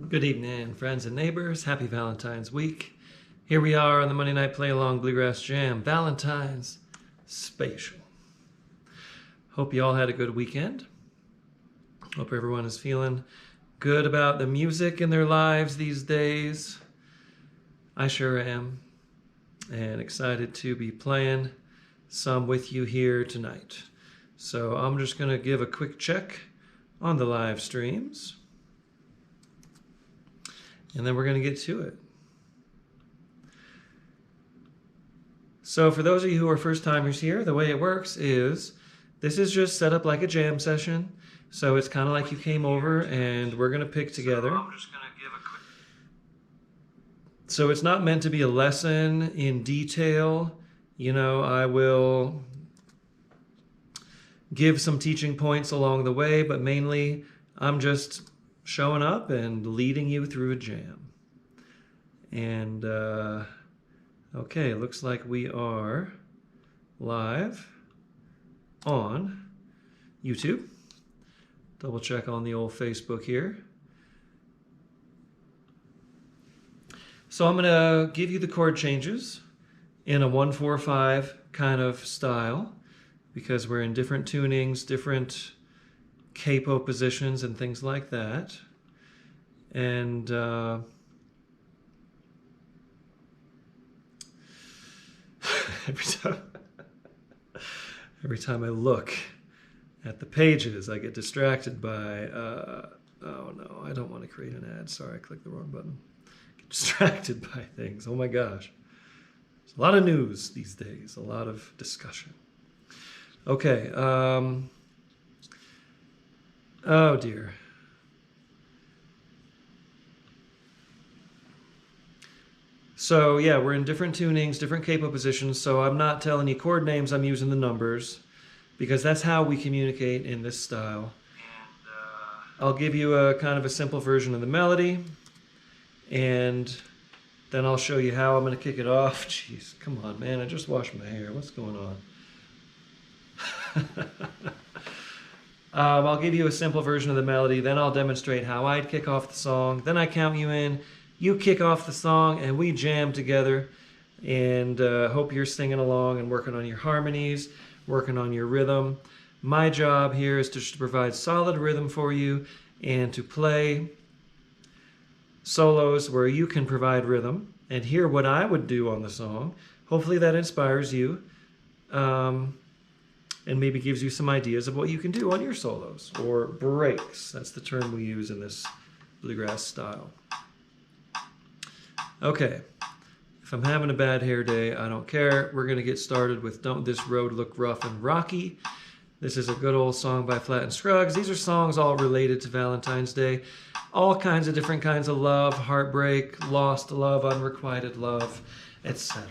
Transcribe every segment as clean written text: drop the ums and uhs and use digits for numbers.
Good evening, friends and neighbors. Happy Valentine's week. Here we are on the Monday Night Playalong Bluegrass Jam, Valentine's Spatial. Hope you all had a good weekend. Hope everyone is feeling good about the music in their lives these days. I sure am. And excited to be playing some with you here tonight. So I'm just going to give a quick check on the live streams. And then we're going to get to it. So for those of you who are first timers here, the way it works is this is just set up like a jam session. So it's kind of like you came over and we're going to pick together. So it's not meant to be a lesson in detail. You know, I will give some teaching points along the way, but mainly I'm just showing up and leading you through a jam. And okay, looks like we are live on YouTube. Double check on the old Facebook here. So I'm gonna give you the chord changes in a 1-4-5 kind of style because we're in different tunings, different capo positions and things like that. And every time I look at the pages, I get distracted by, oh no, I don't want to create an ad. Sorry, I clicked the wrong button. Get distracted by things. Oh my gosh. There's a lot of news these days, a lot of discussion. Okay. Oh dear. So yeah, we're in different tunings, different capo positions, so I'm not telling you chord names, I'm using the numbers, because that's how we communicate in this style. And I'll give you a kind of a simple version of the melody, and then I'll show you how I'm going to kick it off. Jeez, come on, man, I just washed my hair. What's going on? I'll give you a simple version of the melody, then I'll demonstrate how I'd kick off the song, then I count you in, you kick off the song, and we jam together, and hope you're singing along and working on your harmonies, working on your rhythm. My job here is to provide solid rhythm for you and to play solos where you can provide rhythm and hear what I would do on the song. Hopefully that inspires you. And maybe gives you some ideas of what you can do on your solos, or breaks. That's the term we use in this bluegrass style. Okay, if I'm having a bad hair day, I don't care. We're gonna get started with Don't This Road Look Rough and Rocky. This is a good old song by Flatt and Scruggs. These are songs all related to Valentine's Day. All kinds of different kinds of love, heartbreak, lost love, unrequited love, etc.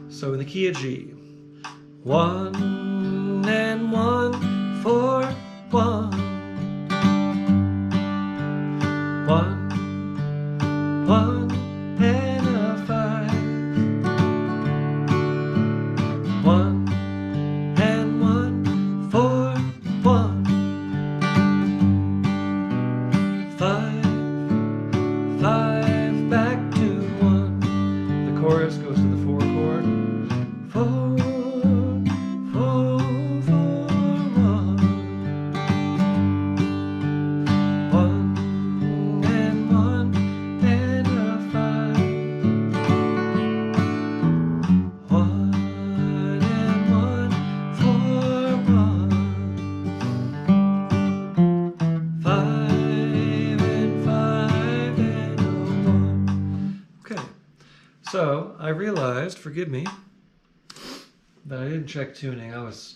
So in the key of G, 1 and 1, 4, 1. 1, 1 and a 5. 1 and 1, 4, 1. 5, 5 back to 1. The chorus goes to the 4 chord. 4, 4, 4, 1. 1 and 1 and a 5. 1 and 1, 4, 1. 5 and 5 and a 1. Okay, so I realized, forgive me, that I didn't check tuning. I was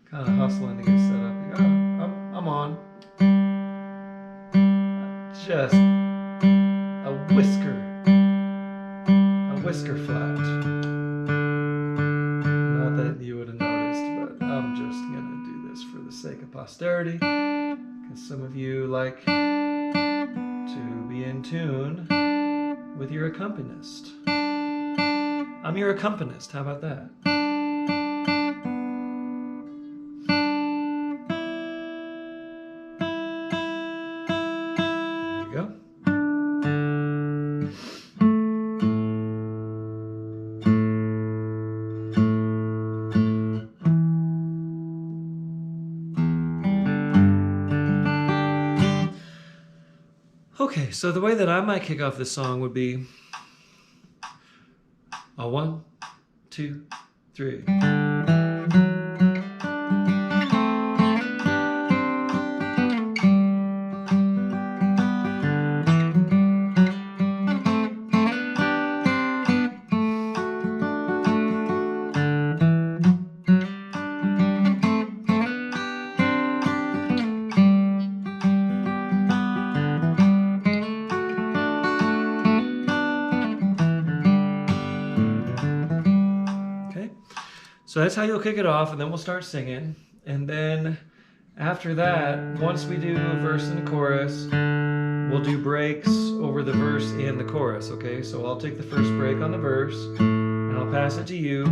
kind of hustling to get set up here. Oh, I'm on. Just a whisker flat. Not that you would have noticed, but I'm just gonna do this for the sake of posterity, because some of you like to be in tune with your accompanist. I'm your accompanist, how about that? Okay, so the way that I might kick off this song would be a 1, 2, 3. So that's how you'll kick it off, and then we'll start singing. And then after that, once we do a verse and a chorus, we'll do breaks over the verse and the chorus, okay? So I'll take the first break on the verse, and I'll pass it to you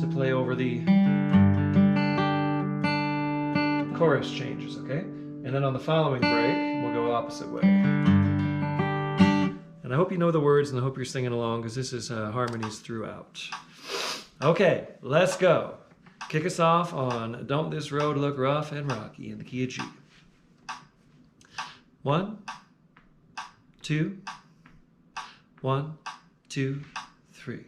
to play over the chorus changes, okay? And then on the following break, we'll go opposite way. And I hope you know the words, and I hope you're singing along, because this is harmonies throughout. Okay, let's go. Kick us off on Don't This Road Look Rough and Rocky in the key of G. 1, 2, 1, 2, 3.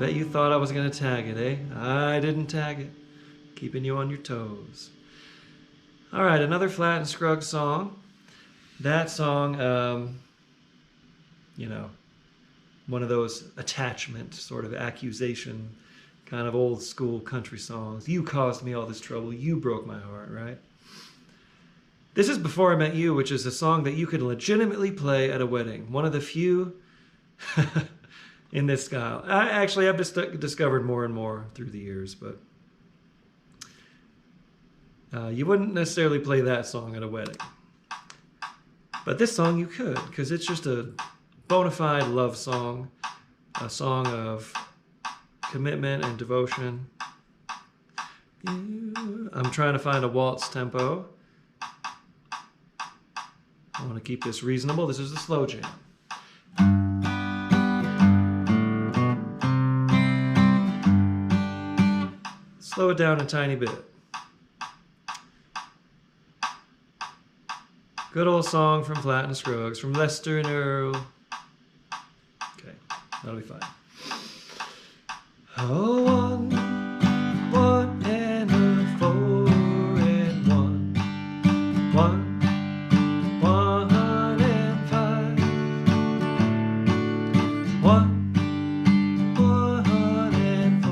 Bet you thought I was going to tag it, eh? I didn't tag it. Keeping you on your toes. All right, another Flat and Scruggs song. That song, you know, one of those attachment, sort of accusation, kind of old school country songs. You caused me all this trouble. You broke my heart, right? This is Before I Met You, which is a song that you could legitimately play at a wedding. One of the few in this style. I've discovered more and more through the years, but you wouldn't necessarily play that song at a wedding. But this song you could, because it's just a bona fide love song, a song of commitment and devotion. I'm trying to find a waltz tempo. I want to keep this reasonable. This is a slow jam. Slow it down a tiny bit. Good old song from Flat and Scruggs, from Lester and Earl. Okay, that'll be fine. Oh, 1, 1 and a 4 and 1, 1, 1 and 5, 1, 1 and 4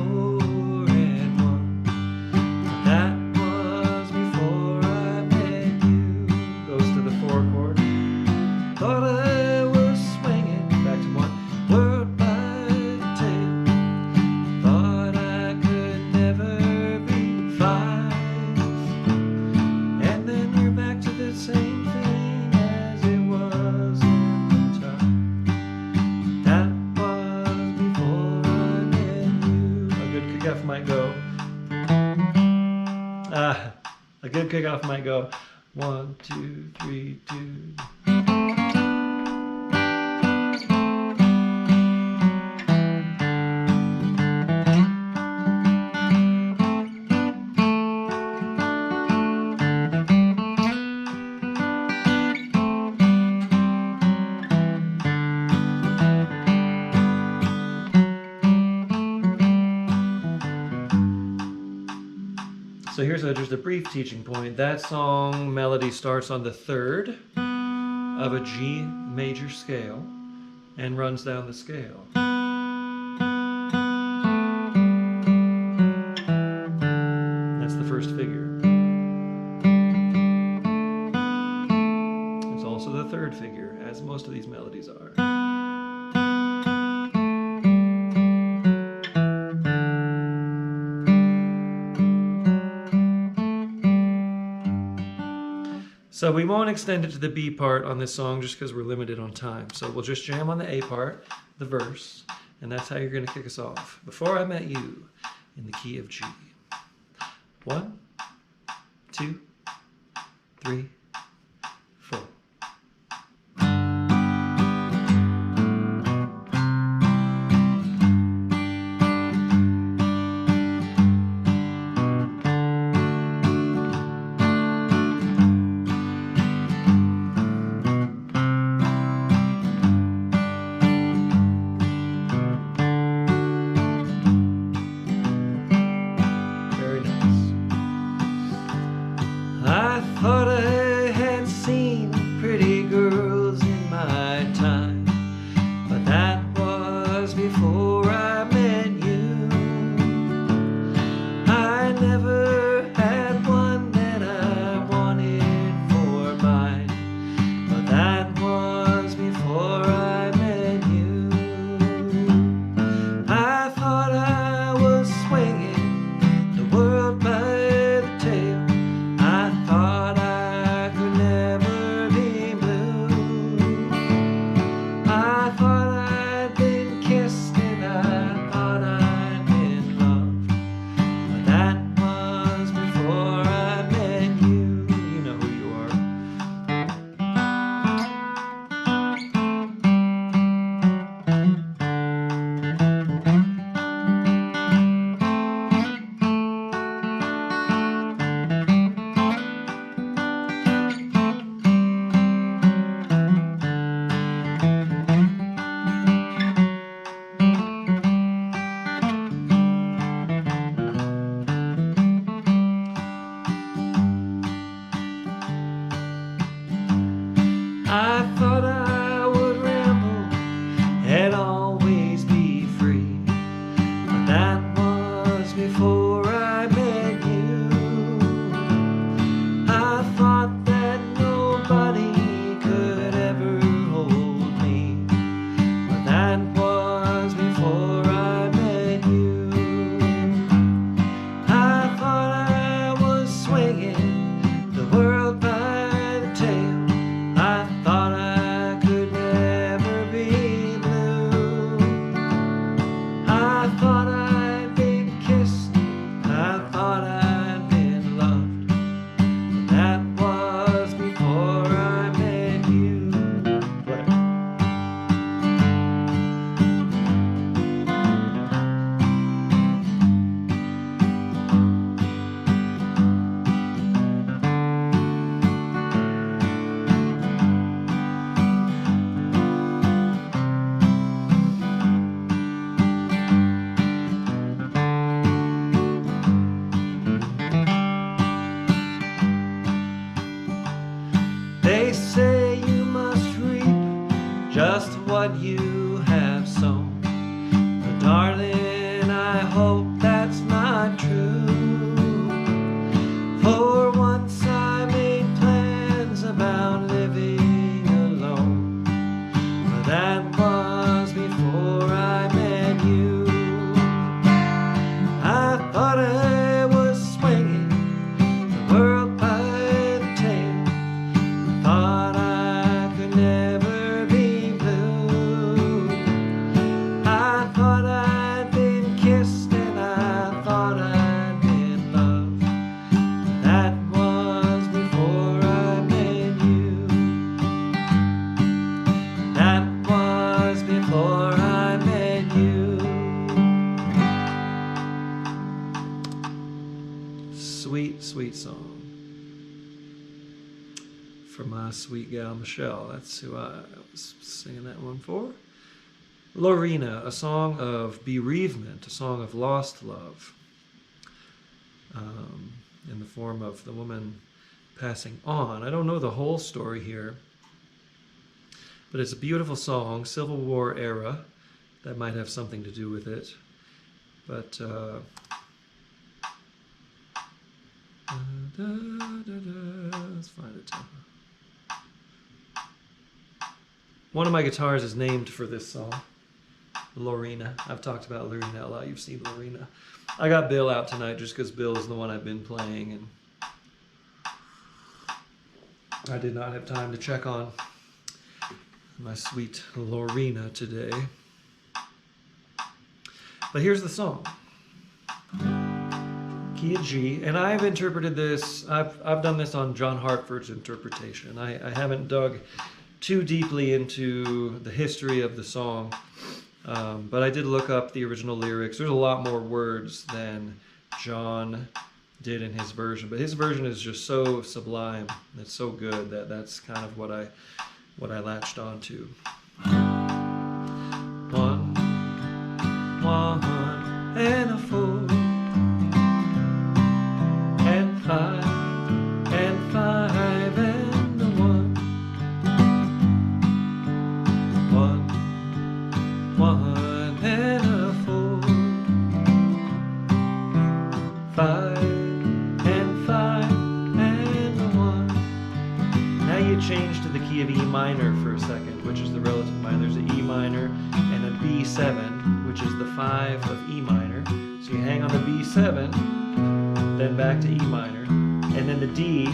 and 1. That was before I met you. Goes to the 4 chord. Thought I was swinging back to 1 word by the tail. Thought I could never be 5. And then you're back to the same thing as it was in the top. That was before I met you. A good kickoff might go. A good kickoff might go 1, 2, 3, 2. So here's just a brief teaching point. That song melody starts on the 3rd of a G major scale and runs down the scale. That's the first figure. It's also the 3rd figure, as most of these melodies are. So we won't extend it to the B part on this song just because we're limited on time. So we'll just jam on the A part, the verse, and that's how you're going to kick us off. Before I Met You, in the key of G. 1, 2, 3, 4. Thought I have sown. But darling, I hope that's not true. For once I made plans about living alone, but that was before I met you. I thought I was swinging the world by the tail, thought I could never be blue. I thought I'd been kissed and I thought I'd been loved. That was before I met you. That was before I met you. Sweet, sweet song for my sweet gal Michelle. That's who I was singing that one for. Lorena, a song of bereavement, a song of lost love, in the form of the woman passing on. I don't know the whole story here, but it's a beautiful song, Civil War era. That might have something to do with it. But let's find a tempo. One of my guitars is named for this song, Lorena. I've talked about Lorena a lot. You've seen Lorena. I got Bill out tonight just because Bill is the one I've been playing, and I did not have time to check on my sweet Lorena today. But here's the song. Key of G, and I've interpreted this, I've done this on John Hartford's interpretation. I haven't dug too deeply into the history of the song, but I did look up the original lyrics. There's a lot more words than John did in his version, but his version is just so sublime. It's so good that that's kind of what I latched onto. One and a four, and five and a one. One and a four, five and a one. Now you change to the key of E minor for a second, which is the relative minor. There's an E minor and a B7, which is the 5 of E minor. So you hang on the B7, then back to E minor, and then the D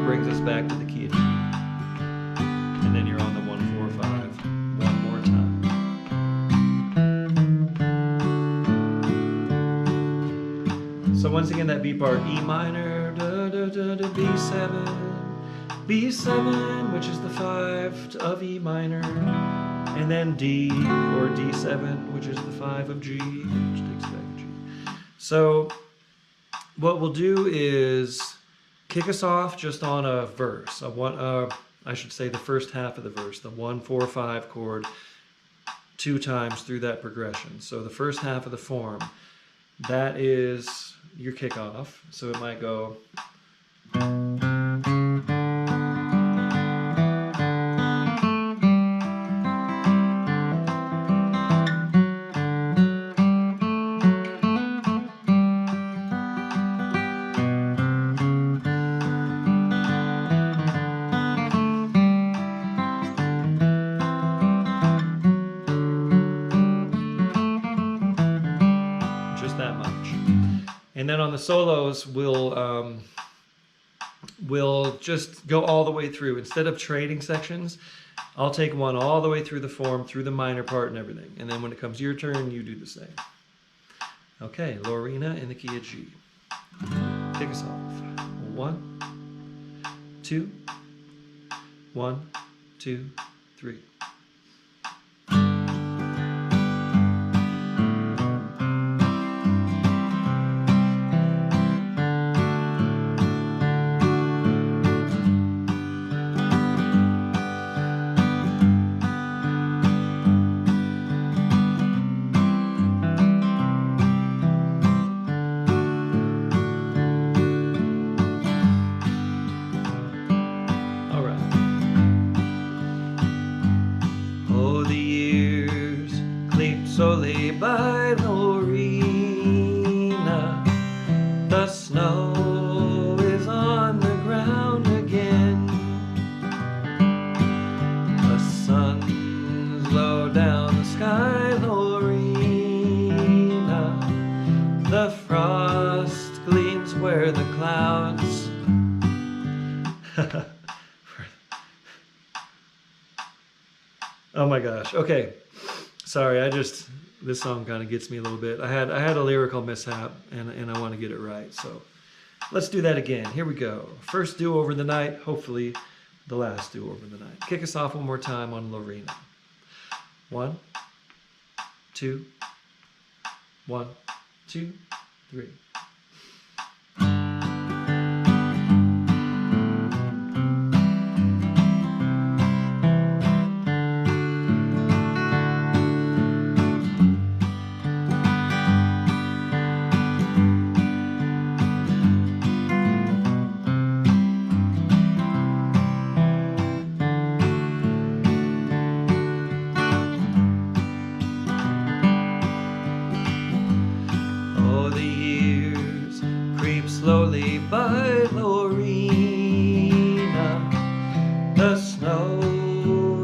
brings us back to the key of G. And then you're on the 1-4-5 one more time. So once again, that B part, E minor, B7, B7, which is the 5 of E minor, and then D, or D7, which is the 5 of G, which takes back G. So what we'll do is kick us off just on a verse, I should say the first half of the verse, the 1-4-5 chord, 2 times through that progression. So the first half of the form, that is your kickoff. So it might go. And then on the solos, we'll just go all the way through. Instead of trading sections, I'll take one all the way through the form, through the minor part and everything. And then when it comes your turn, you do the same. Okay, Lorena in the key of G. Kick us off. 1, 2, 1, 2, 3. slowly by Lorena. The snow is on the ground again. The sun's low down the sky, Lorena. The frost gleams where the clouds Oh my gosh. Okay. Sorry, this song kind of gets me a little bit. I had a lyrical mishap and I want to get it right. So let's do that again. Here we go. First do-over of the night, hopefully the last do-over of the night. Kick us off one more time on Lorena. 1, 2, 1, 2, 3. Slowly by Lorena. The snow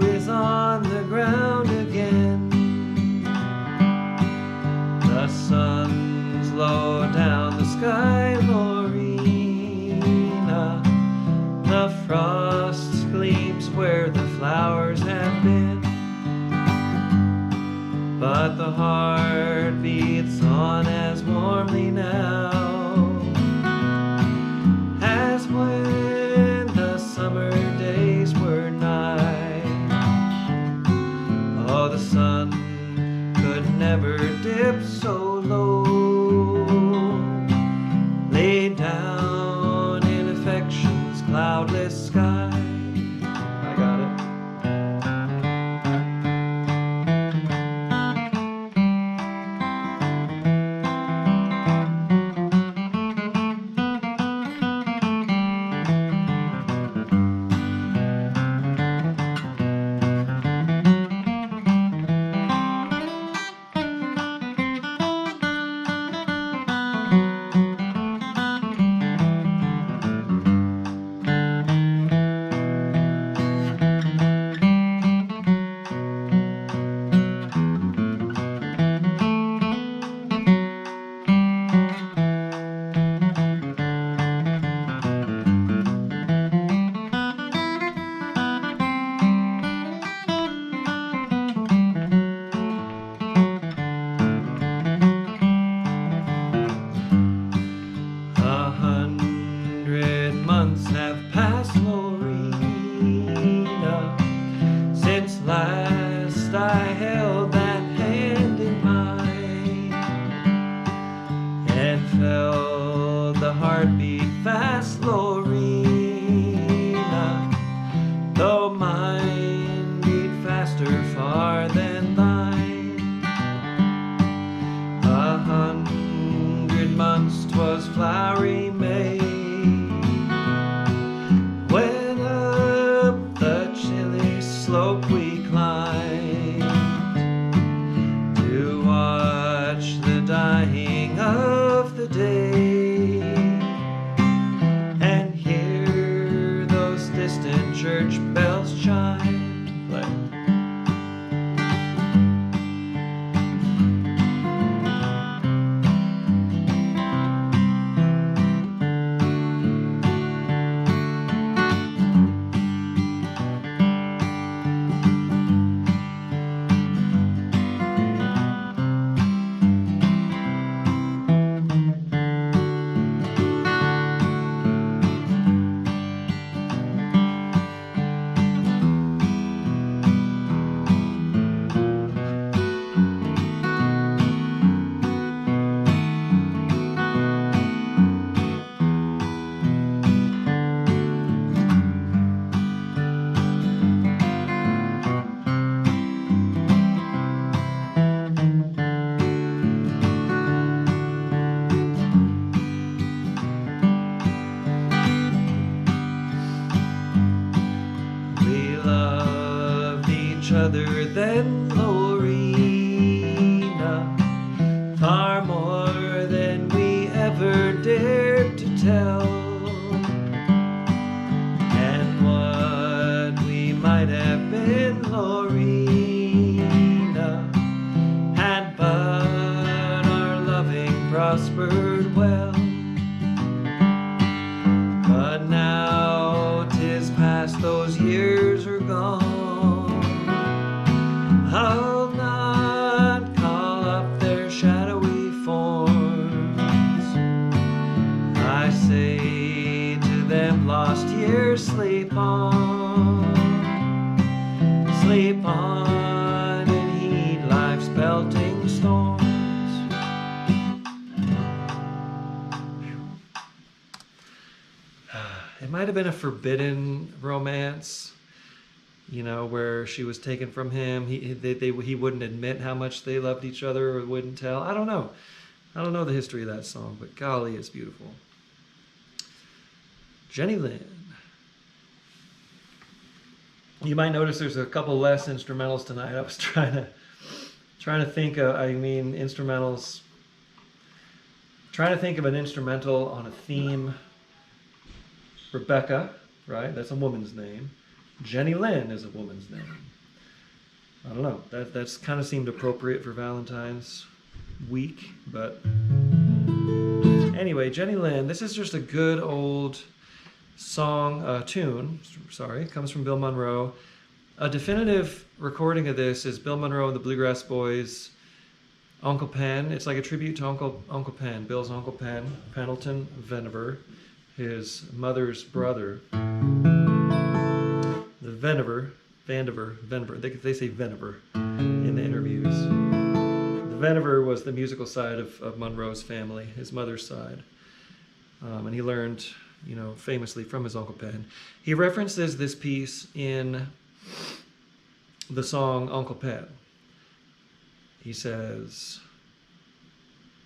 is on the ground again. The sun's low down the sky, Lorena. The frost gleams where the flowers have been. But the heart beats on as warmly now as when the summer days were nigh. Oh, the sun could never dip so low, laid down in affection's cloudless sky. I got it. Months have passed, Lorena, since last I held that hand in mine and felt the heartbeat fast, Lorena, though mine beat faster far than thine. 100 months 'twas flowery May, when up the chilly slope we climbed to watch the dying of the day and hear those distant church bells chime. Play. prospered well. But now 'tis past, those years are gone. I'll not call up their shadowy forms. I say to them, lost years, sleep on. Sleep on and heed life's pelting storms. It might have been a forbidden romance, you know, where she was taken from him. He wouldn't admit how much they loved each other, or wouldn't tell. I don't know. I don't know the history of that song, but golly, it's beautiful. Jenny Lynn. You might notice there's a couple less instrumentals tonight. I was trying to think of, instrumentals. Trying to think of an instrumental on a theme. Rebecca, right? That's a woman's name. Jenny Lynn is a woman's name. I don't know. That's kind of seemed appropriate for Valentine's week, but anyway, Jenny Lynn. This is just a good old tune. Sorry, comes from Bill Monroe. A definitive recording of this is Bill Monroe and the Bluegrass Boys. Uncle Pen. It's like a tribute to Uncle Pen, Bill's Uncle Pen, Pendleton Venever, his mother's brother. The Vandiver. They say Venever in the interviews. The Venever was the musical side of Monroe's family, his mother's side. And he learned, you know, famously from his Uncle Pen. He references this piece in the song Uncle Pen. He says,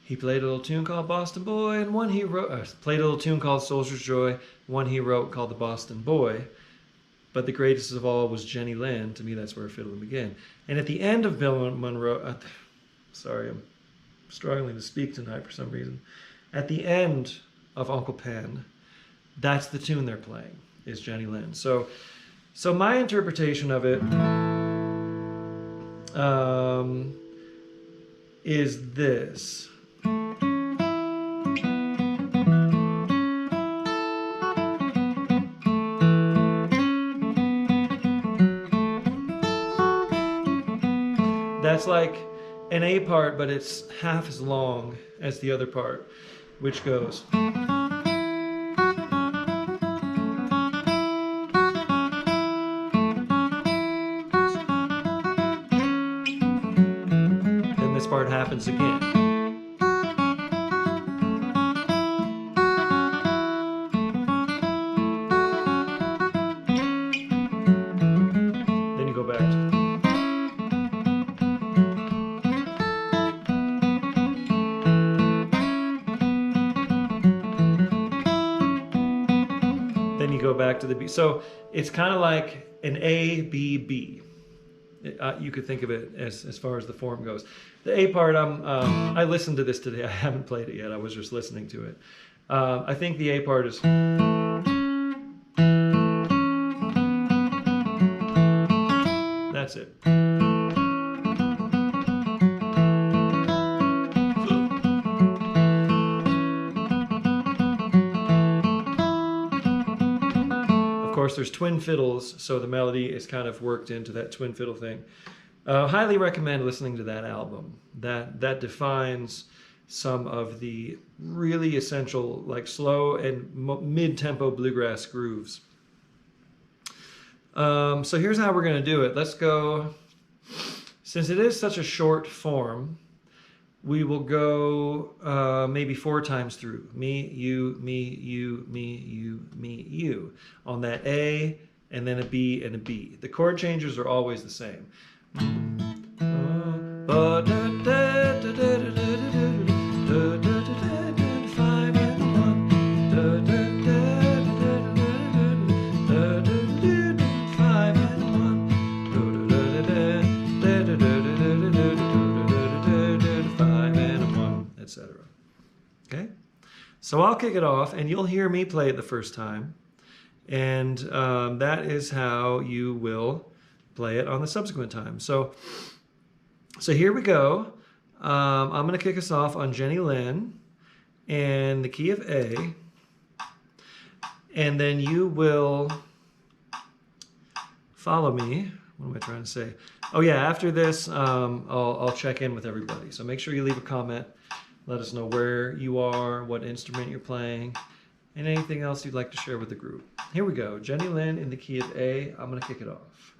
he played a little tune called Boston Boy, and one he wrote, played a little tune called Soldier's Joy, one he wrote called The Boston Boy. But the greatest of all was Jenny Lynn. To me, that's where fiddling began. And at the end of Bill Monroe, sorry, I'm struggling to speak tonight for some reason. At the end of Uncle Pen, that's the tune they're playing, is Jenny Lynn. So my interpretation of it is this. That's like an A part, but it's half as long as the other part, which goes. Then this part happens again. Then you go back to. Then you go back to the B. So it's kind of like an A, B, B. You could think of it as far as the form goes. The A part, I listened to this today. I haven't played it yet. I was just listening to it. I think the A part is. That's it. Of course, there's twin fiddles, so the melody is kind of worked into that twin fiddle thing. Highly recommend listening to that album. That defines some of the really essential, like slow and mid-tempo bluegrass grooves. So here's how we're going to do it. Let's go, since it is such a short form, we will go maybe 4 times through. Me, you, me, you, me, you, me, you. On that A, and then a B and a B. The chord changes are always the same. Etc. Okay? So I'll kick it off, and you'll hear me play it the first time. And that is how you will play it on the subsequent time. So here we go. I'm going to kick us off on Jenny Lynn. and the key of A, and then you will follow me. What am I trying to say? Oh yeah, after this, I'll check in with everybody. So make sure you leave a comment. Let us know where you are, what instrument you're playing, and anything else you'd like to share with the group. Here we go. Jenny Lynn in the key of A. I'm going to kick it off.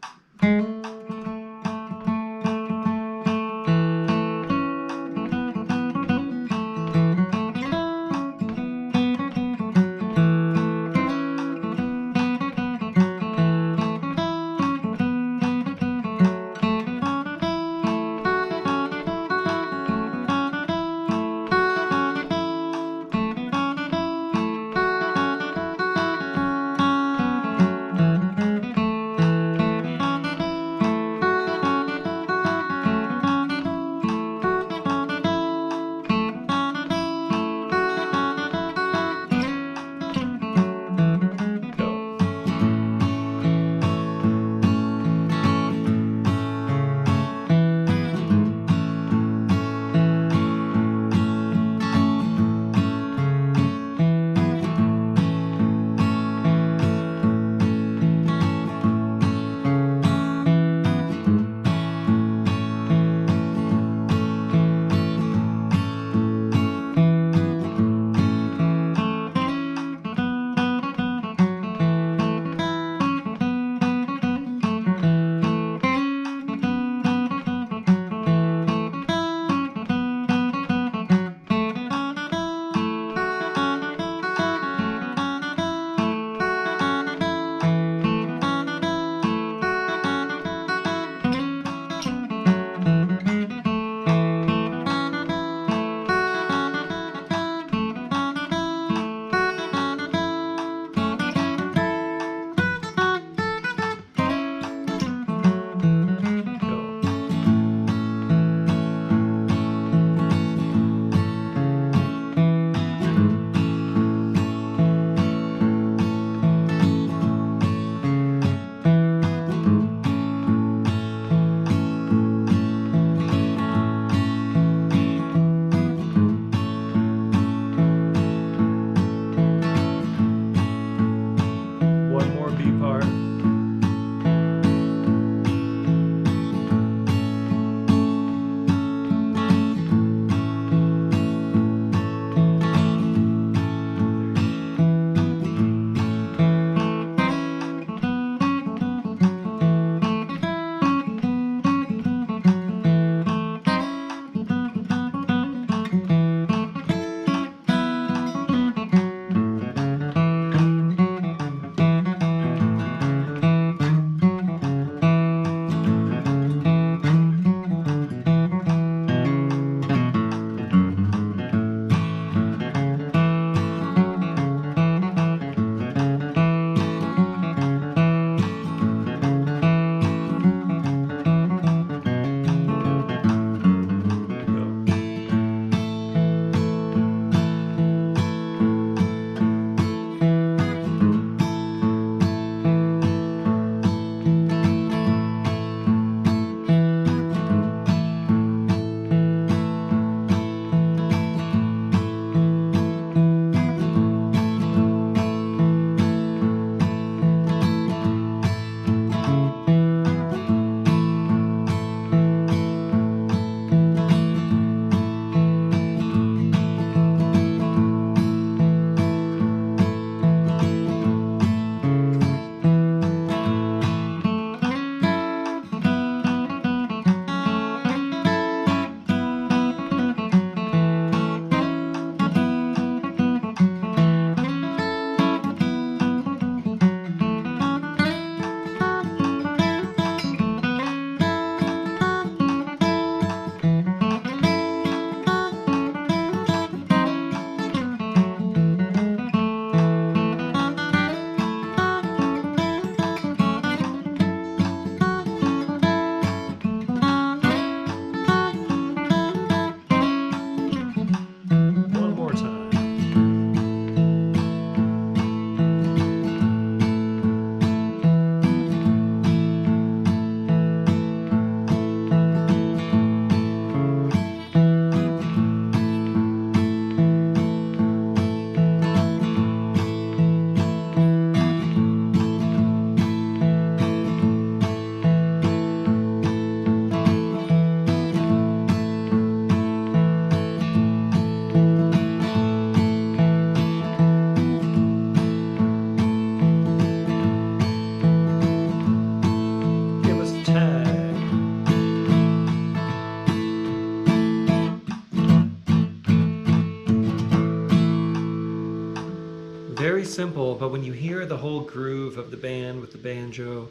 simple, but when you hear the whole groove of the band with the banjo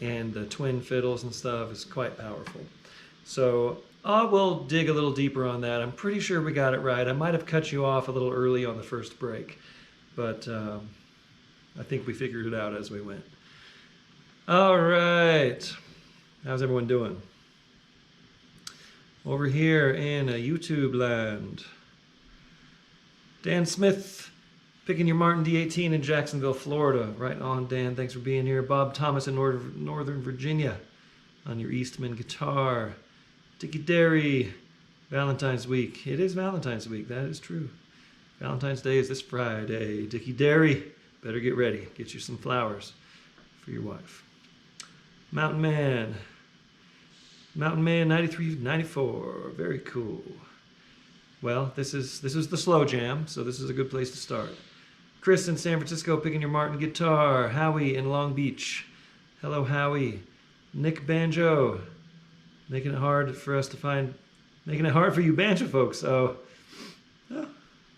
and the twin fiddles and stuff, it's quite powerful. So I will dig a little deeper on that. I'm pretty sure we got it right. I might have cut you off a little early on the first break, but I think we figured it out as we went. All right. How's everyone doing? Over here in YouTube land. Dan Smith, picking your Martin D18 in Jacksonville, Florida. Right on, Dan. Thanks for being here. Bob Thomas in Northern Virginia on your Eastman guitar. Dickie Derry, Valentine's week. It is Valentine's week. That is true. Valentine's Day is this Friday. Dickie Derry, better get ready. Get you some flowers for your wife. Mountain Man 93, 94. Very cool. Well, this is the slow jam, so this is a good place to start. Chris in San Francisco picking your Martin guitar. Howie in Long Beach. Hello, Howie. Nick Banjo, making it hard for us to find, making it hard for you banjo folks. So,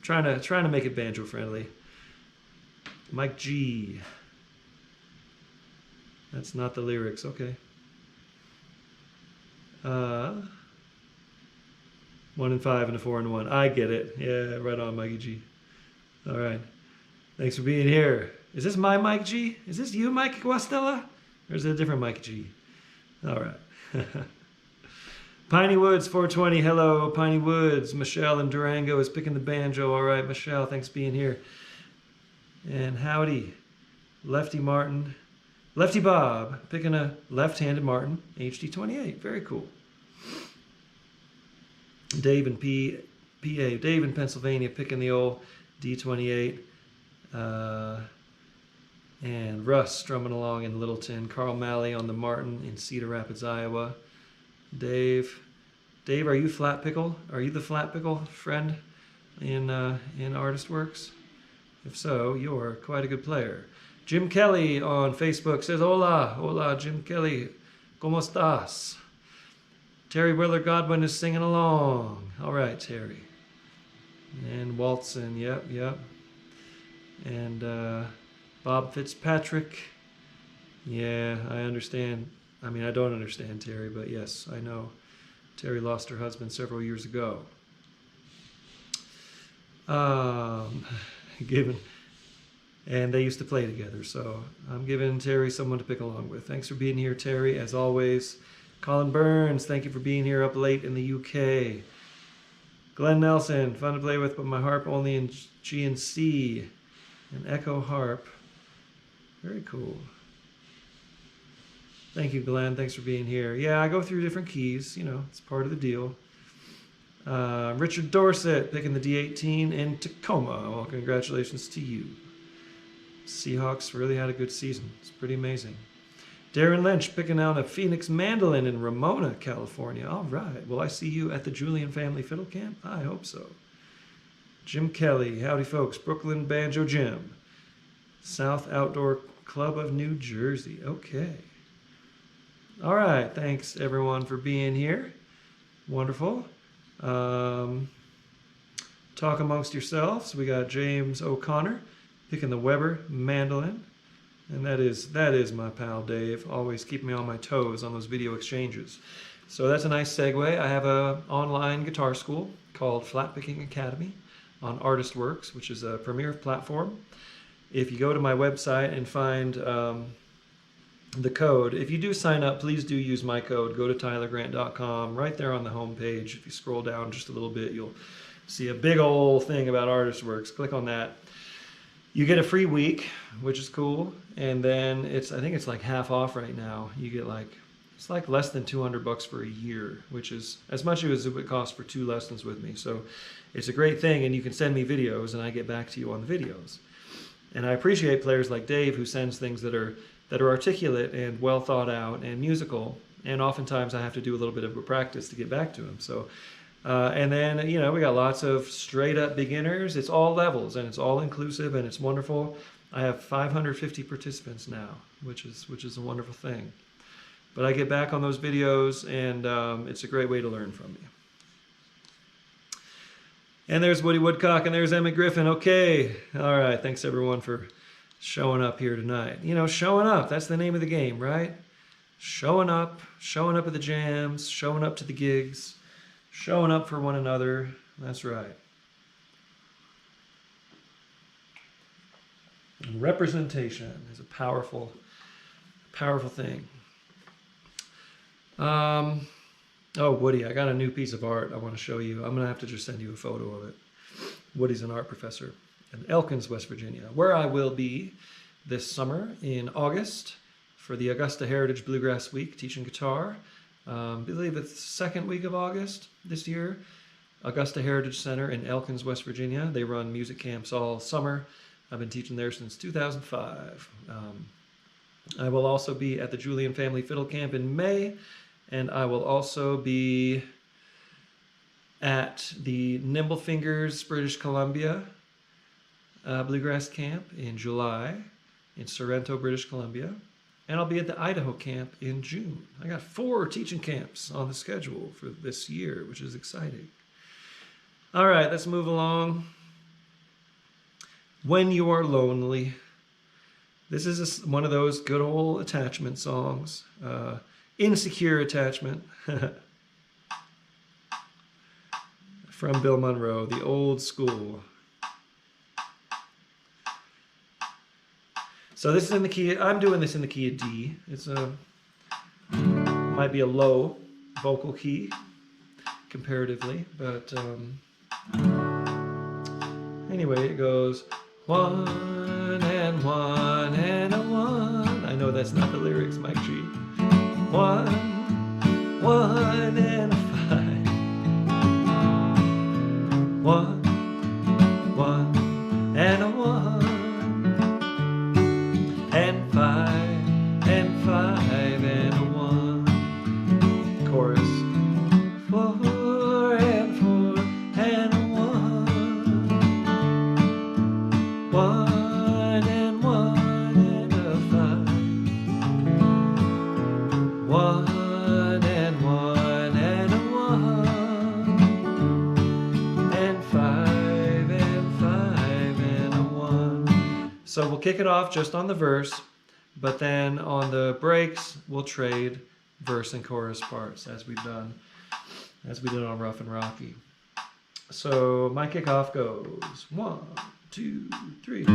trying to make it banjo friendly. Mike G. That's not the lyrics. Okay. 1 and 5 and a 4 and 1. I get it. Yeah, right on, Mikey G. All right. Thanks for being here. Is this my Mike G? Is this you, Mike Guastella? Or is it a different Mike G? All right. Piney Woods 420. Hello, Piney Woods. Michelle in Durango is picking the banjo. All right, Michelle, thanks for being here. And howdy, Lefty Martin. Lefty Bob picking a left-handed Martin HD28. Very cool. Dave in PA, Dave in Pennsylvania picking the old D28. And Russ strumming along in Littleton. Carl Malley on the Martin in Cedar Rapids, Iowa. Dave, are you Flat Pickle? Are you the Flat Pickle friend in Artist Works? If so, you're quite a good player. Jim Kelly on Facebook says, Hola, Jim Kelly. ¿Cómo estás? Terry Willer Godwin is singing along. All right, Terry. And Waltzen, yep. And Bob Fitzpatrick. Yeah, I understand. I mean, I don't understand Terry, but yes, I know. Terry lost her husband several years ago. And they used to play together, so I'm giving Terry someone to pick along with. Thanks for being here, Terry, as always. Colin Burns, thank you for being here up late in the UK. Glenn Nelson, fun to play with, but my harp only in G and C. An Echo harp. Very cool. Thank you, Glenn. Thanks for being here. Yeah, I go through different keys. You know, it's part of the deal. Richard Dorset picking the D18 in Tacoma. Well, congratulations to you. Seahawks really had a good season. It's pretty amazing. Darren Lynch picking out a Phoenix mandolin in Ramona, California. All right. Will I see you at the Julian Family Fiddle Camp? I hope so. Jim Kelly. Howdy, folks. Brooklyn Banjo Jim. South Outdoor Club of New Jersey. Okay. All right. Thanks, everyone, for being here. Wonderful. Talk amongst yourselves. We got James O'Connor picking the Weber mandolin. And that is my pal Dave, always keeping me on my toes on those video exchanges. So that's a nice segue. I have an online guitar school called Flat Picking Academy on Artist Works, which is a premier platform. If you go to my website and find the code, if you do sign up, please do use my code. Go to tylergrant.com. Right there on the home page, if you scroll down just a little bit, you'll see a big old thing about Artist Works. Click on that. You get a free week, which is cool, and then I think it's like half off right now. You get it's like less than $200 for a year, which is as much as it would cost for 2 lessons with me. So it's a great thing, and you can send me videos, and I get back to you on the videos. And I appreciate players like Dave who sends things that are articulate and well thought out and musical, and oftentimes I have to do a little bit of a practice to get back to him. So. And then, you know, we got lots of straight up beginners. It's all levels and it's all inclusive and it's wonderful. I have 550 participants now, which is a wonderful thing. But I get back on those videos and it's a great way to learn from me. And there's Woody Woodcock and there's Emmett Griffin. Okay. All right. Thanks everyone for showing up here tonight. You know, showing up, that's the name of the game, right? Showing up at the jams, showing up to the gigs, showing up for one another. That's right. And representation is a powerful thing. Oh, Woody, I got a new piece of art I want to show you. I'm going to have to just send you a photo of it. Woody's an art professor in Elkins, West Virginia, where I will be this summer in August for the Augusta Heritage Bluegrass Week, teaching guitar. I believe it's the second week of August this year. Augusta Heritage Center in Elkins, West Virginia. They run music camps all summer. I've been teaching there since 2005. I will also be at the Julian Family Fiddle Camp in May, and I will also be at the Nimble Fingers, British Columbia Bluegrass Camp in July in Sorrento, British Columbia. And I'll be at the Idaho camp in June. I got 4 teaching camps on the schedule for this year, which is exciting. All right, let's move along. When You Are Lonely. This is one of those good old attachment songs. Insecure Attachment. From Bill Monroe, the old school. So this is in the key, I'm doing this in the key of D. It's might be a low vocal key comparatively, but anyway, it goes 1 and 1 and a 1. I know that's not the lyrics, Mike G. 1, 1 and a 5. 1, 1 and a 1. And 5 and 5 and a 1. Chorus. 4 and 4 and a 1. 1 and 1 and a 5. 1 and 1 and a 1. And 5 and 5 and a 1. So we'll kick it off just on the verse, but then on the breaks we'll trade verse and chorus parts as we did on Rough and Rocky. So my kickoff goes 1, 2, 3.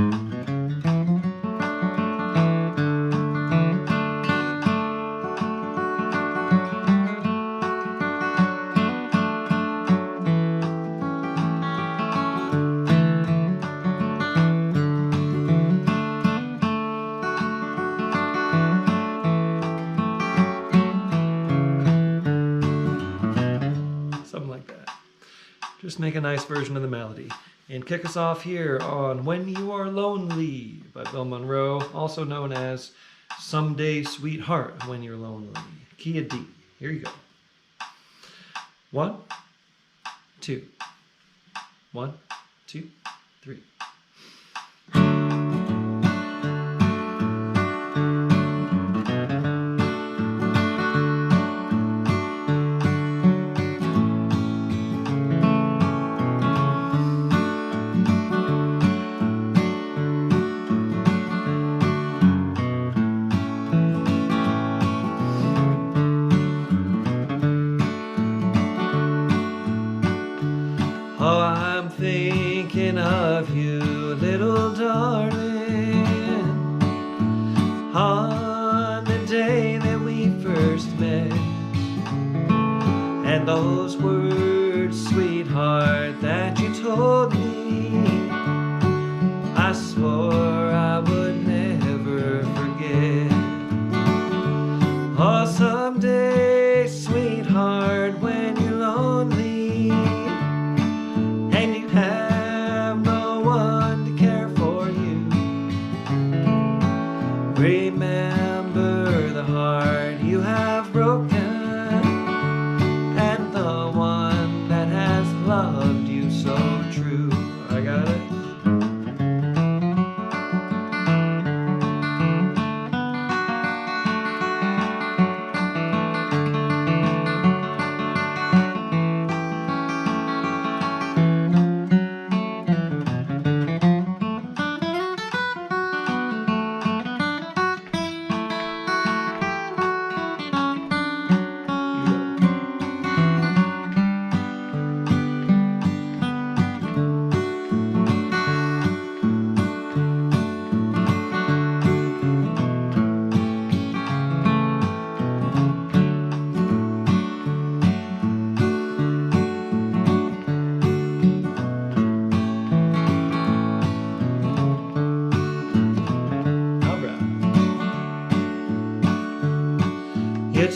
Just make a nice version of the melody. And kick us off here on When You Are Lonely by Bill Monroe, also known as Someday Sweetheart When You're Lonely. Key of D. Here you go. 1, 2. 1, 2, 3. Oh, I'm thinking of you, little darling, on the day that we first met, and those words, sweetheart, that you told me, I swore I would never forget. Oh, someday, sweetheart, when you're lonely, remember the heart you have broken, and the one that has loved you so true.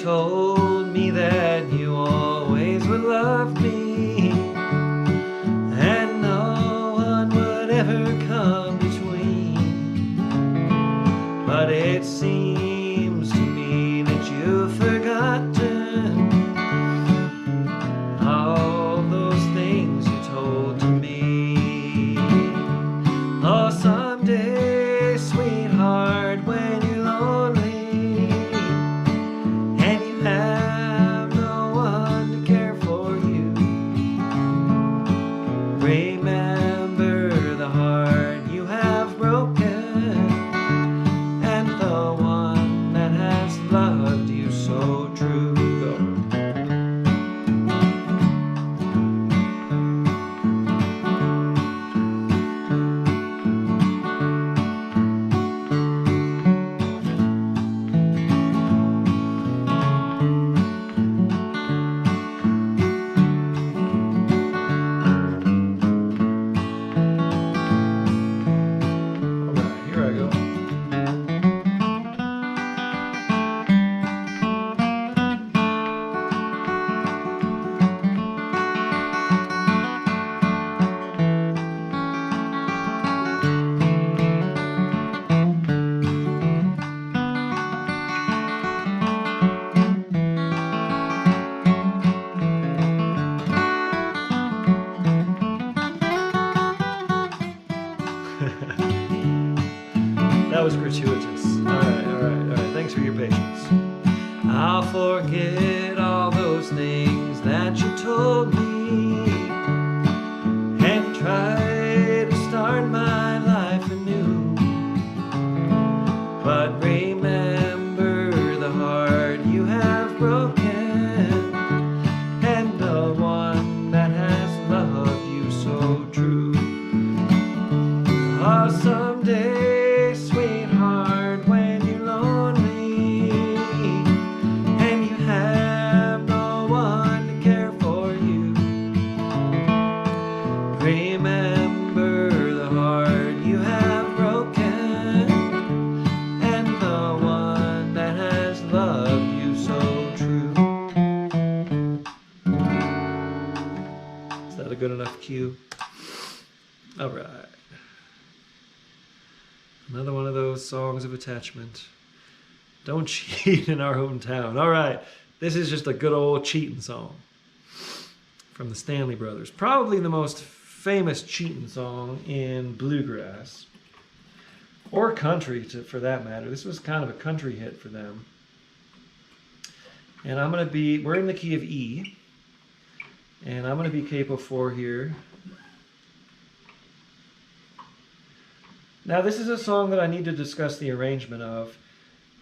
told me that you always would love me, and no one would ever come between. But it seems to me that you've forgotten all those things you told to me. Oh, someday, sweetheart, when you're lonely and you have no one to care for you, remember the heart you have broken and the one that has loved you so true. Go. Here I go. That was gratuitous. All right. Thanks for your patience. I'll forget all those things that you told me and try to start my life anew. But remember the heart you have broken and the one that has loved you so true. Oh, someday, sweetheart, when you're lonely and you have no one to care for you, remember the heart you have broken and the one that has loved you so true. Is that a good enough cue? All right. Another one of those songs of attachment. Don't cheat in our hometown. All right, this is just a good old cheating song from the Stanley Brothers. Probably the most famous cheating song in bluegrass, or country for that matter. This was kind of a country hit for them. And we're in the key of E, and I'm gonna be capo 4 here. Now, this is a song that I need to discuss the arrangement of.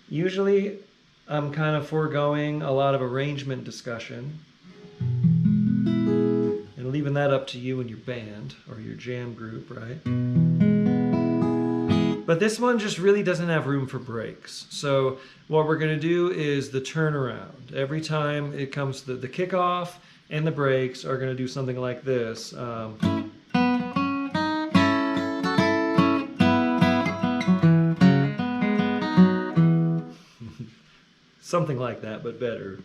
Usually, I'm kind of foregoing a lot of arrangement discussion and leaving that up to you and your band or your jam group, right? But this one just really doesn't have room for breaks. So what we're going to do is the turnaround. Every time it comes to the kickoff and the breaks are going to do something like this. Something like that, but better.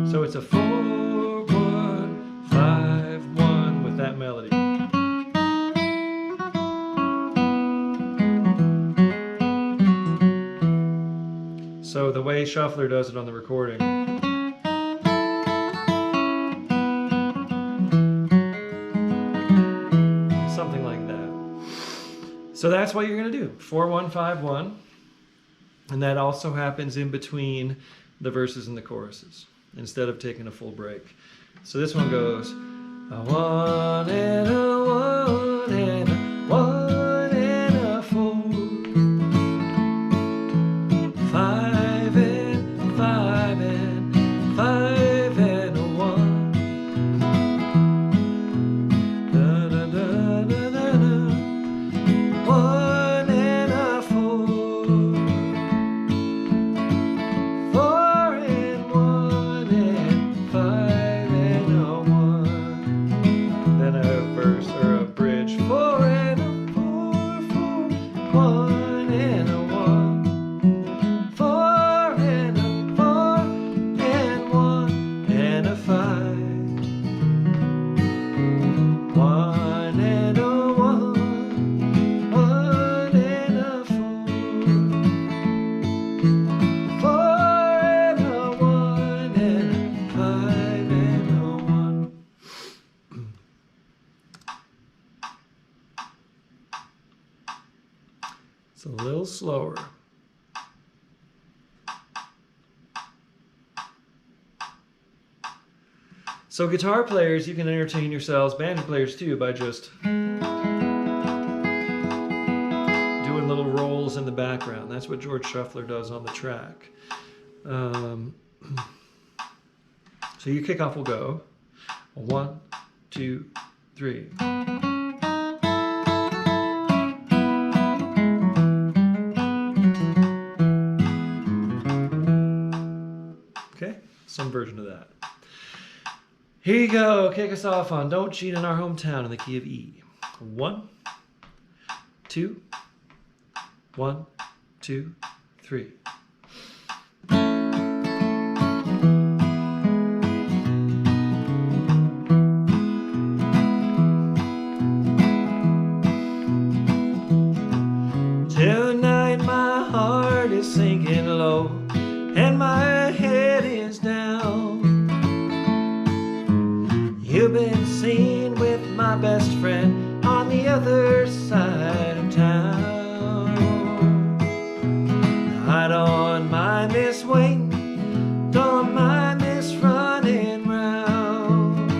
So it's a 4-1-5-1 with that melody. So the way Shuffler does it on the recording. Something like that. So that's what you're going to do. 4-1-5-1. And that also happens in between the verses and the choruses, instead of taking a full break. So this one goes, a 1 and a 1 and a 1 and a 4, 5 and 5 and 5 and a 1. Da, da, da, da, da, da. 1 and a 4, 4 and 1 and 5 and a 1. Then a verse or a bridge. 4 So guitar players, you can entertain yourselves, banjo players too, by just doing little rolls in the background. That's what George Shuffler does on the track. So your kickoff will go 1, 2, 3. Okay, some version of that. Here you go. Kick us off on Don't Cheat in Our Hometown in the key of E. 1, 2, 1, 2, 3. Tonight my heart is sinking low and my head is down. You've been seen with my best friend on the other side of town. I don't mind this waiting, don't mind this running round.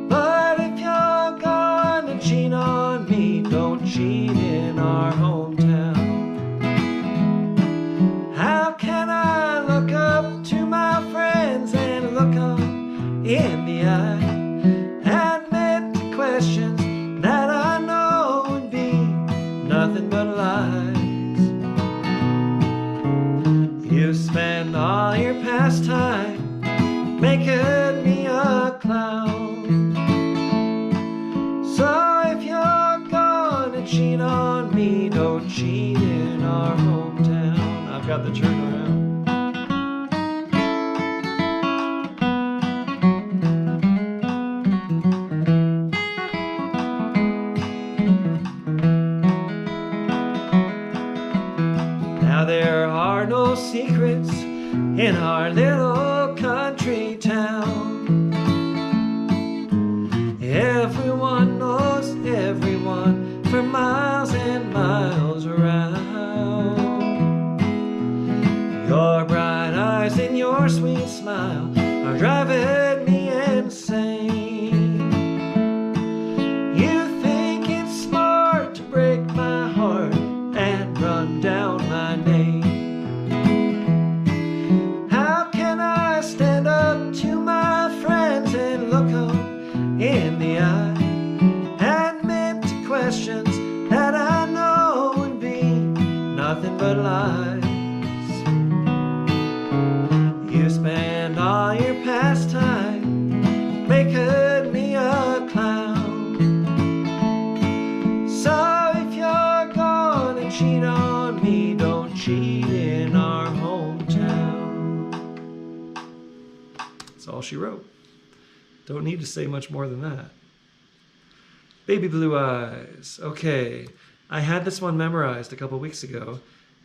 But if you're gonna cheat on me, don't cheat in our hometown. How can I look up to my friends and look them in the eye, admit to questions that I know would be nothing but lies? You spend all your pastime making me a clown. So if you're gonna cheat on me, don't cheat in our hometown. I've got the turnaround. Now there are no secrets in our little country town. Everyone knows everyone for miles and miles around. Your bright eyes and your sweet smile are driving me insane. You think it's smart to break my heart and run down my name. How can I stand up to my friends and look them in the eye, admit to questions that I know would be nothing but lies? You spend all your pastime making me a clown. So if you're gonna cheat on me, don't cheat in our hometown. That's all she wrote. Don't need to say much more than that. Baby Blue Eyes. Okay, I had this one memorized a couple weeks ago,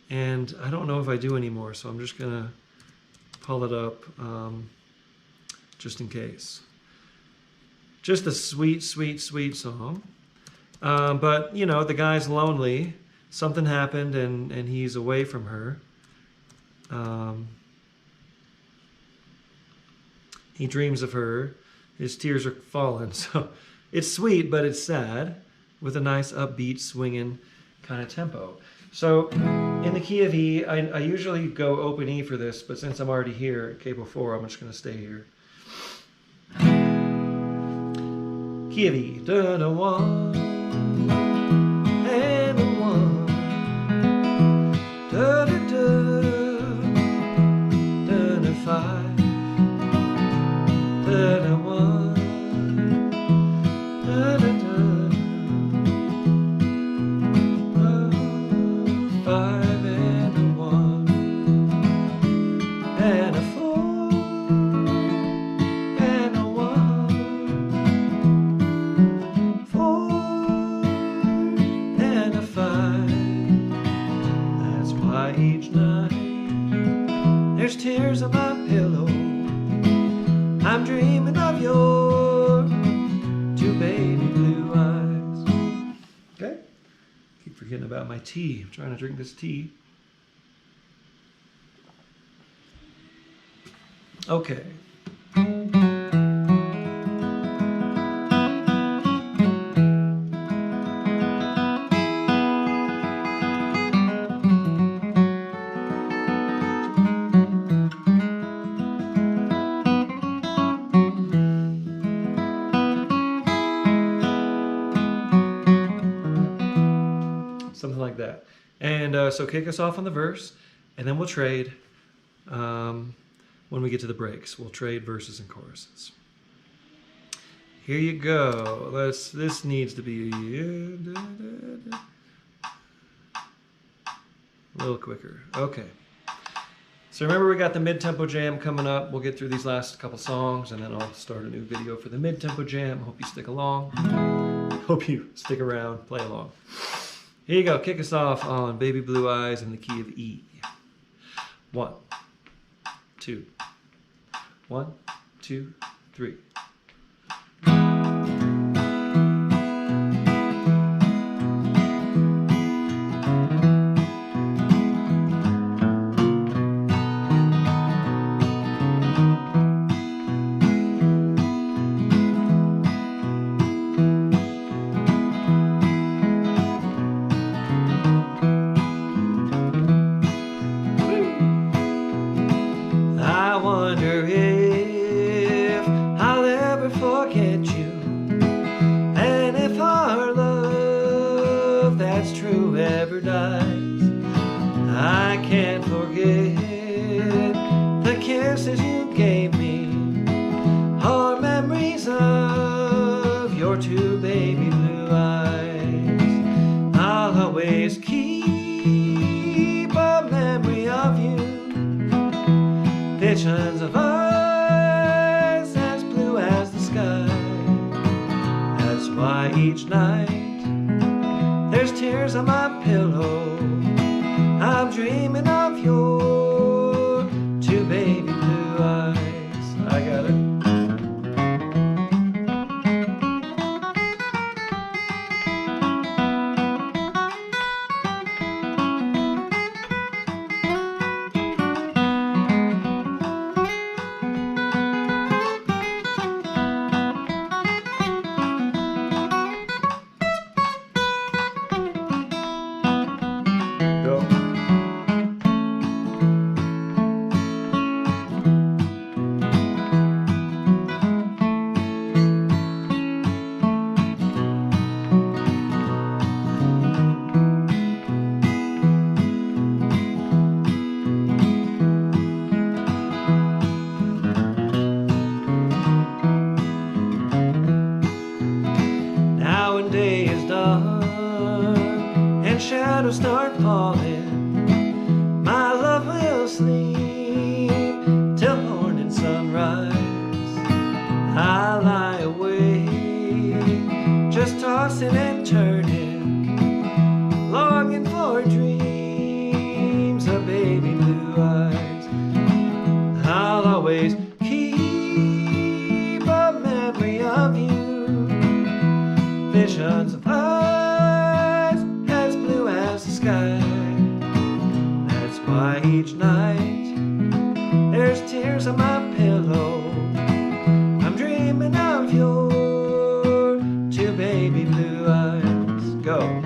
and I don't know if I do anymore, so I'm just gonna pull it up just in case. Just a sweet, sweet, sweet song. But, you know, the guy's lonely. Something happened, and he's away from her. He dreams of her. His tears are falling. So it's sweet, but it's sad, with a nice upbeat, swinging kind of tempo. So in the key of E, I usually go open E for this, but since I'm already here at capo 4, I'm just going to stay here. Key of E. Da-da, 1 and a 1. Da-da-da. Da-da, 5. Da-da, 1. Da-da-da. 5 and a 1 and a 4 and a 1, 4 and a 5. That's why each night there's tears on my pillow. I'm dreaming of your 2 baby blue eyes. Okay? Keep forgetting about my tea. I'm trying to drink this tea. Okay. So kick us off on the verse, and then we'll trade when we get to the breaks. We'll trade verses and choruses. Here you go. This needs to be a little quicker. Okay. So remember, we got the mid-tempo jam coming up. We'll get through these last couple songs, and then I'll start a new video for the mid-tempo jam. Hope you stick along. Hope you stick around, play along. Here you go. Kick us off on Baby Blue Eyes in the key of E. 1, 2. 1, 2, 3. Visions of eyes as blue as the sky. That's why each night there's tears on my pillow. I'm dreaming of your two baby blue eyes. I got it. Shadows start falling, my love will sleep till morning sunrise. I lie awake, just tossing and turning, longing for dreams of baby blue eyes. I'll always keep a memory of you, visions of sky. That's why each night there's tears on my pillow. I'm dreaming of your two baby blue eyes. Go.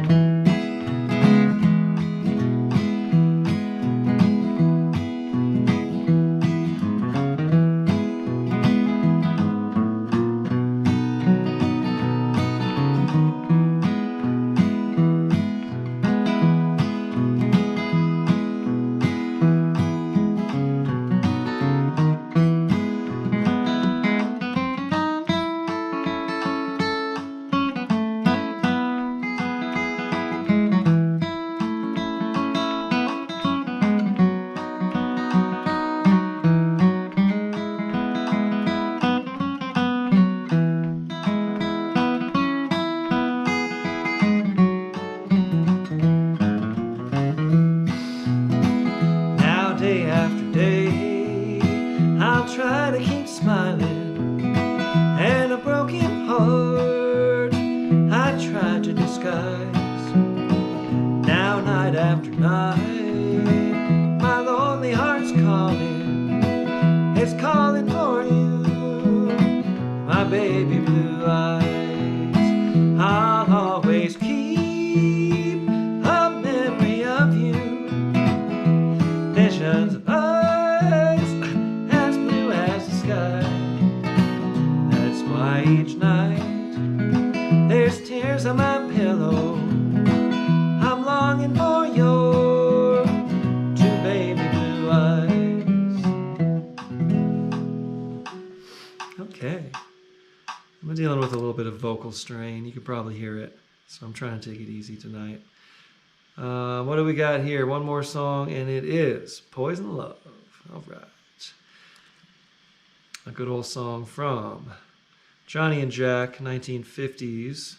vocal strain. You could probably hear it. So I'm trying to take it easy tonight. What do we got here? One more song, and it is Poison Love. All right. A good old song from Johnny and Jack, 1950s.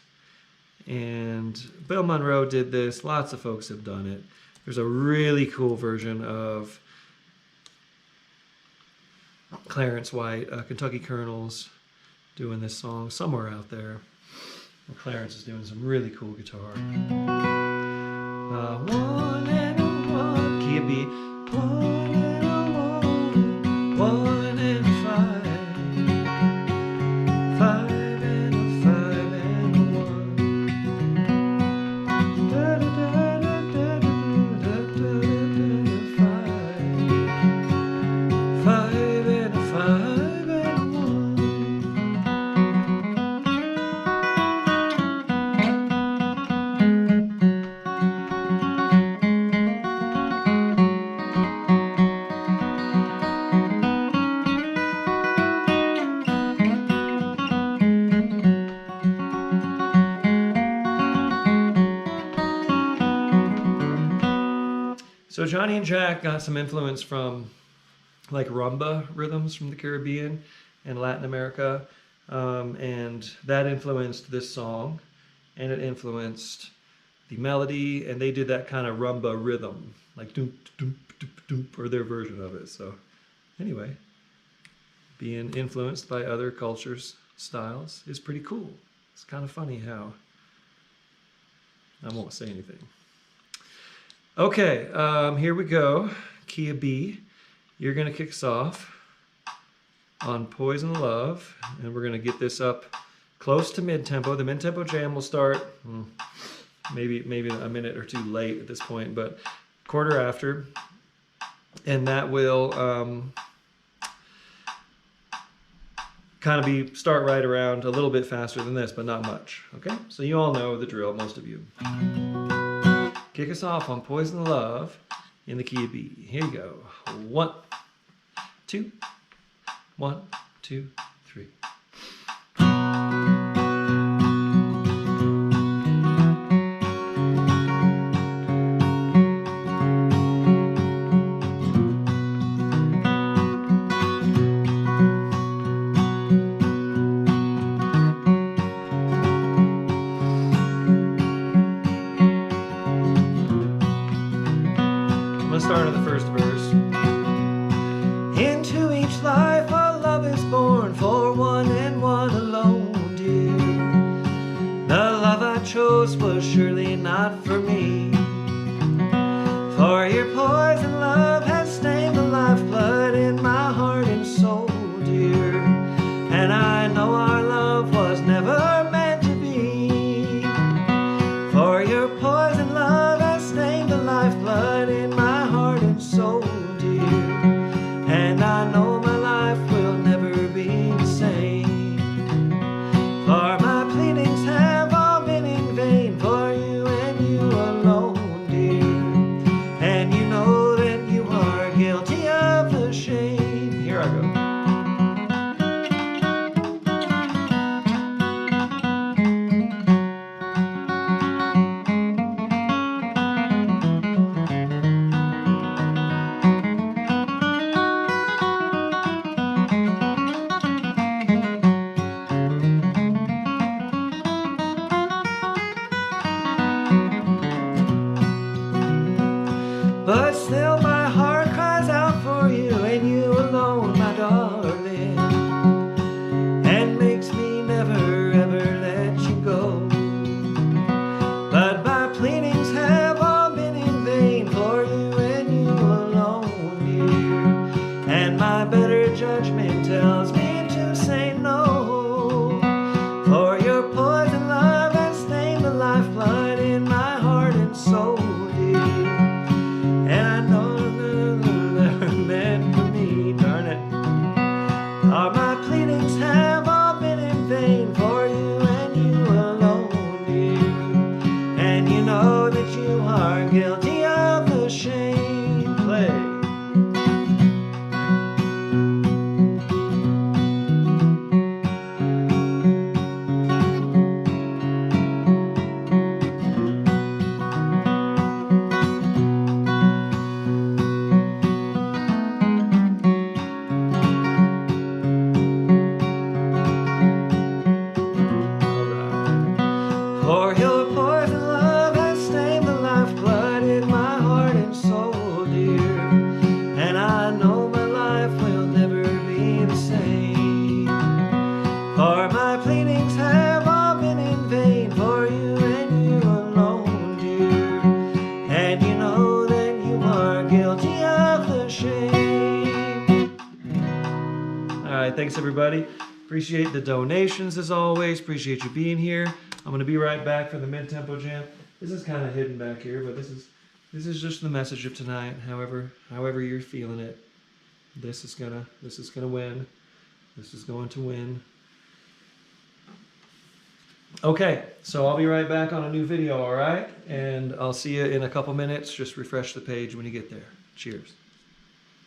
And Bill Monroe did this. Lots of folks have done it. There's a really cool version of Clarence White, Kentucky Colonels, doing this song somewhere out there. And Clarence is doing some really cool guitar. One and a one, key of B. One and a one, one and five, five and a five and a one. Da da da da da da da da five, five and a five and a one. So Johnny and Jack got some influence from like rumba rhythms from the Caribbean and Latin America, and that influenced this song, and it influenced the melody, and they did that kind of rumba rhythm, like doom, doom, doom, doom, or their version of it. So anyway, being influenced by other cultures' styles is pretty cool. It's kind of funny how I won't say anything. Okay, here we go. Key of B. You're going to kick us off on Poison Love, and we're going to get this up close to mid-tempo. The mid-tempo jam will start maybe a minute or two late at this point, but quarter after, and that will kind of start right around a little bit faster than this, but not much. Okay, so you all know the drill, most of you. Kick us off on Poison Love in the key of B. Here you go. 1, 2, 1, 2, 3. Start of the first verse. Into each life a love is born, for one and one alone, dear. The love I chose was surely not for me, for your poison love has stained the lifeblood in my heart and soul, dear. And I know our love was never meant to be, for your poison love has stained the lifeblood in my soul, dear, and I know my life will never be the same, for my pleadings have all been in vain for you and you alone, dear, and you know that you are guilty of the shame. Here I go. But still my heart cries out for you and you alone, my darling, and makes me never ever let you go. But my pleadings have all been in vain for you and you alone, dear, and my better judgment tells me to say no, for your poison love has stained the lifeblood in my heart and soul, dear. And I know Thanks, everybody. Appreciate the donations as always. Appreciate you being here. I'm going to be right back for the mid-tempo jam. This is kind of hidden back here, but this is just the message of tonight. However you're feeling it, this is gonna win. This is going to win. Okay, so I'll be right back on a new video, all right? And I'll see you in a couple minutes. Just refresh the page when you get there. Cheers.